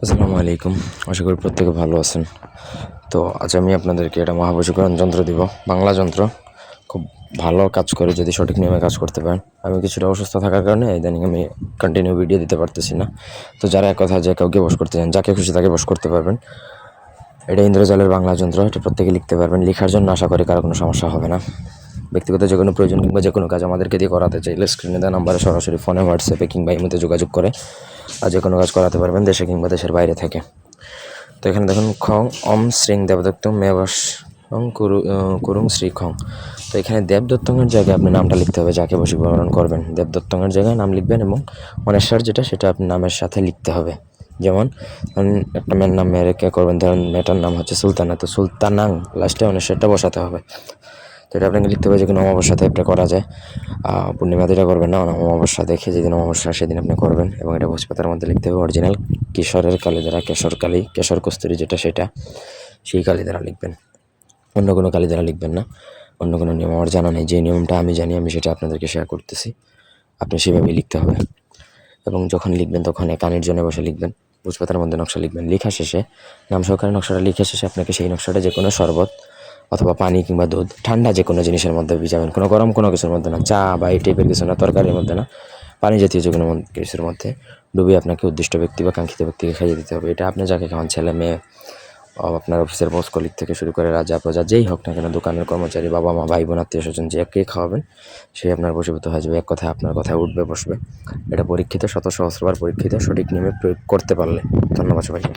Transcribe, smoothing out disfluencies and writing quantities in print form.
আসসালামু আলাইকুম। আশা করি প্রত্যেকে ভালো আছেন। তো আজ আমি আপনাদেরকে একটা মহাবশীকরণ যন্ত্র দিব, বাংলা যন্ত্র। খুব ভালো কাজ করে যদি সঠিক নিয়মে কাজ করতে পারেন। আমি কিছুটা অসুস্থ থাকার কারণে ইদানিং আমি কন্টিনিউ ভিডিও দিতে পারতেছি না। তো যারা এক কথা যে কাউকে বশ করতে চান, যাকে খুশি তাকে বশ করতে পারবেন। এটা ইন্দ্রজালের বাংলা যন্ত্র, এটা প্রত্যেকে লিখতে পারবেন। লেখার জন্য আশা করি কারো কোনো সমস্যা হবে না। ব্যক্তিগত যে কোনো প্রয়োজন কিংবা যে কোনো কাজ আমাদেরকে দিয়ে করাতে চাইলে স্ক্রিনে দেওয়া নাম্বারে সরাসরি ফোনে, হোয়াটসঅ্যাপে কিংবা ইমোতে যোগাযোগ করে আর যে কোনো কাজ করাতে পারবেন, দেশে কিংবা দেশের বাইরে থেকে। তো এখানে দেখুন খং অম শ্রীং দেবদত্ত মেবাস কুরুং শ্রী খং। তো এখানে দেবদত্তঙ্গের জায়গায় আপনি নামটা লিখতে হবে, যাকে বশীকরণ করবেন। দেবদত্তঙ্গের জায়গায় নাম লিখবেন এবং অনেশ্বর যেটা সেটা আপনার নামের সাথে লিখতে হবে। যেমন একটা মেয়ের নাম মেয়েকে করবেন, ধরেন মেয়েটার নাম হচ্ছে সুলতানা, তো সুলতানাং লাস্টে অনেশ্বরটা বসাতে হবে। তো এটা আপনাকে লিখতে হবে। যে কোনো অমাবস্যাতে এটা করা যায়, পূর্ণিমাতে এটা করবেন না, অমাবস্যা দেখে যেদিন অমাবস্যা সেদিন আপনি করবেন। এবং এটা ভোজপাতার মধ্যে লিখতে হবে। অরিজিনাল কিশোরের কালি দ্বারা, কেশর কালি, কেশর কস্তুরী যেটা সেটা, সেই কালি দ্বারা লিখবেন। অন্য কোনো কালি দ্বারা লিখবেন না। অন্য কোনো নিয়ম আমার জানা নেই। যে নিয়মটা আমি জানি আমি সেটা আপনাদেরকে শেয়ার করতেছি। আপনি সেভাবেই লিখতে হবে। এবং যখন লিখবেন তখন কানের জন্য বসে লিখবেন। ভোজপাতার মধ্যে নকশা লিখবেন। লেখা শেষে নাম সহকারে নকশাটা লিখে শেষে আপনাকে সেই নকশাটা যে কোনো শরবত অথবা পানি কিংবা দুধ, ঠান্ডা যে কোনো জিনিসের মধ্যে ভিজাবেন। কোনো গরম কোনো কিছুর মধ্যে না, চা বা এই টাইপের কিছু না, তরকারির মধ্যে না, পানি জাতীয় যে কোনো কিছুর মধ্যে ডুবিয়ে আপনাকে উদ্দিষ্ট ব্যক্তি বা কাঙ্ক্ষিত ব্যক্তিকে খাইয়ে দিতে হবে। এটা আপনি যাকে খাওয়ান, ছেলে মেয়ে, আপনার অফিসের বস কলিগ থেকে শুরু করে রাজা প্রজা যেই হোক না কেন, দোকানের কর্মচারী, বাবা মা, ভাই বোন, আত্মীয় স্বজন, যে কে খাওয়াবেন সে আপনার বশীভূত হয়ে যাবে। এক কথায় আপনার কথায় উঠবে বসবে। এটা পরীক্ষিত, শত সহস্রবার পরীক্ষিত, সঠিক নিয়মে প্রয়োগ করতে পারলে। ধন্যবাদ সবাইকে।